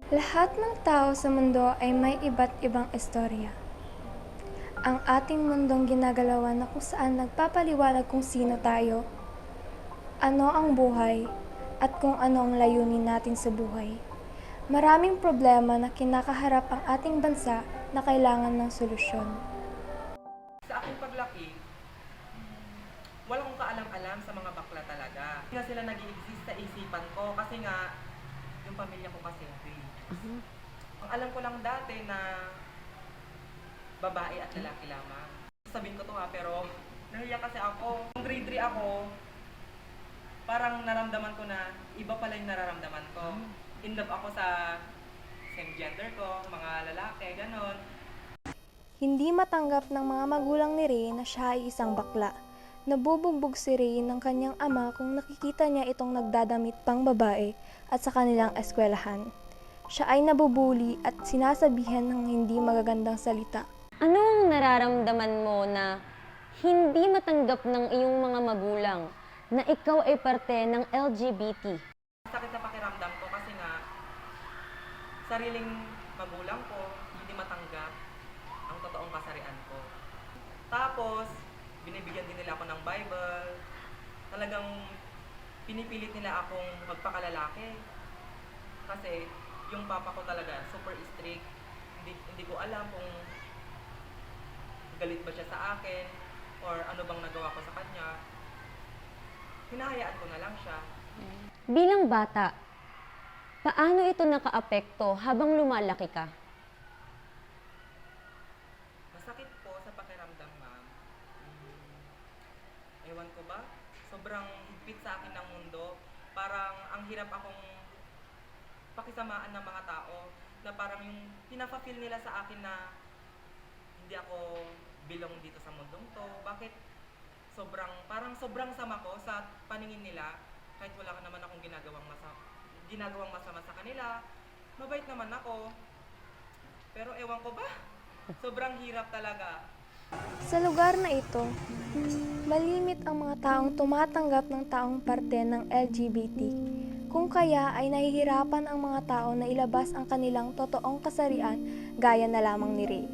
Lahat ng tao sa mundo ay may iba't ibang istorya. Ang ating mundong ginagalawan na kung saan nagpapaliwanag kung sino tayo, ano ang buhay, at kung ano ang layunin natin sa buhay. Maraming problema na kinakaharap ang ating bansa na kailangan ng solusyon. Sa aking paglaki, walang kaalam-alam sa mga bakla talaga. Hindi na sila nag-i-exist sa isipan ko kasi nga, yung pamilya ko kasi free. Ang alam ko lang dati na babae at lalaki lamang. Sabihin ko to ha, pero nahiya kasi ako. Nung grade 3 ako, parang naramdaman ko na iba pala yung nararamdaman ko. In love ako sa same gender ko, mga lalaki, ganon. Hindi matanggap ng mga magulang ni Ray na siya ay isang bakla. Nabubugbog si Ray ng kanyang ama kung nakikita niya itong nagdadamit pang babae at sa kanilang eskwelahan. Siya ay nabubuli at sinasabihan ng hindi magagandang salita. Ano ang nararamdaman mo na hindi matanggap ng iyong mga magulang na ikaw ay parte ng LGBT? Sakit sa pakiramdam ko kasi nga sariling magulang ko hindi matanggap ang totoong kasarian ko. Tapos, binibigyan din nila ako ng Bible. Talagang pinipilit nila akong magpakalalaki. Kasi yung papa ko talaga super strict. Hindi ko alam kung galit ba siya sa akin or ano bang nagawa ko sa kanya. Hinahayaan ko na lang siya. Bilang bata, paano ito nakaapekto habang lumalaki ka? Masakit po sa pakiramdam, ma'am. Ewan ko ba? Sobrang higpit sa akin ng mundo. Parang ang hirap akong pakisamaan ng mga tao na parang yung pinapa-feel nila sa akin na hindi ako belong dito sa mundong to. Bakit parang sobrang sama ko sa paningin nila kahit wala ka naman akong ginagawang masama sa kanila. Mabait naman ako. Pero ewan ko ba? Sobrang hirap talaga. Sa lugar na ito, malimit ang mga taong tumatanggap ng taong parte ng LGBT. Kung kaya ay nahihirapan ang mga tao na ilabas ang kanilang totoong kasarian gaya na lamang ni Ray.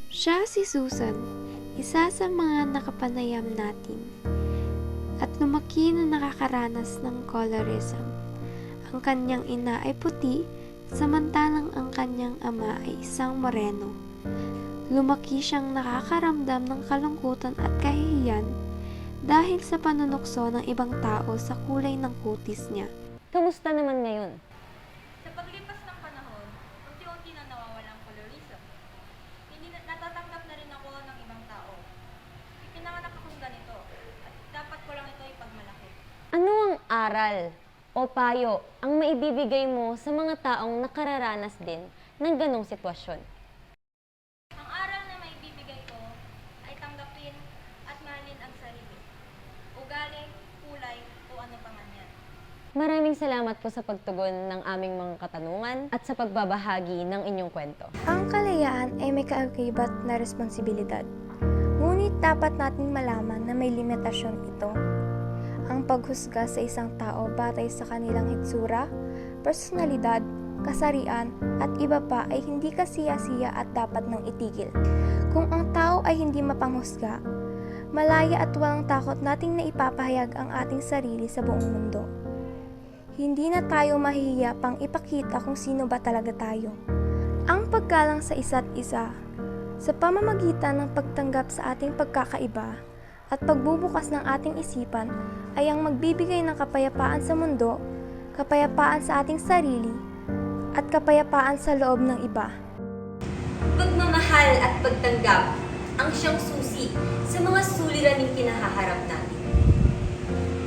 Siya si Susan, isa sa mga nakapanayam natin, at lumaki na nakakaranas ng colorism. Ang kanyang ina ay puti, samantalang ang kanyang ama ay isang moreno. Lumaki siyang nakakaramdam ng kalungkutan at kahihiyan dahil sa panunukso ng ibang tao sa kulay ng kutis niya. Kamusta naman ngayon? Sa paglipas ng panahon, unti-unti na nawawala ang colorism. Hindi natatanggap na rin ako ng ibang tao. Ipinanganak akong ganito at dapat ko lang ito ipagmalaki. Ano ang aral o payo ang maibibigay mo sa mga taong nakararanas din ng ganong sitwasyon? Ang aral na maibibigay ko ay tanggapin at mahalin ang sarili. Ugali, kulay, o ano pa man yan. Maraming salamat po sa pagtugon ng aming mga katanungan at sa pagbabahagi ng inyong kwento. Ang kalayaan ay may kaakibat na responsibilidad. Ngunit dapat natin malaman na may limitasyon ito. Ang paghusga sa isang tao batay sa kanilang hitsura, personalidad, kasarian, at iba pa ay hindi kasiya-siya at dapat nang itigil. Kung ang tao ay hindi mapanghusga, malaya at walang takot nating naipapahayag ang ating sarili sa buong mundo. Hindi na tayo mahihiya pang ipakita kung sino ba talaga tayo. Ang paggalang sa isa't isa, sa pamamagitan ng pagtanggap sa ating pagkakaiba at pagbubukas ng ating isipan ay ang magbibigay ng kapayapaan sa mundo, kapayapaan sa ating sarili, at kapayapaan sa loob ng iba. Pagmamahal at pagtanggap ang siyang susi sa mga suliraning kinahaharap natin.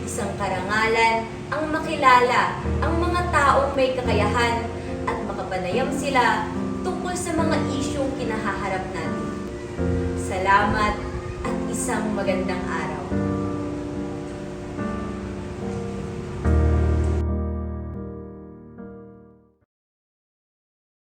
Isang karangalan ang makilala ang mga taong may kakayahan at makapanayam sila tungkol sa mga isyong kinahaharap natin. Salamat at isang magandang araw.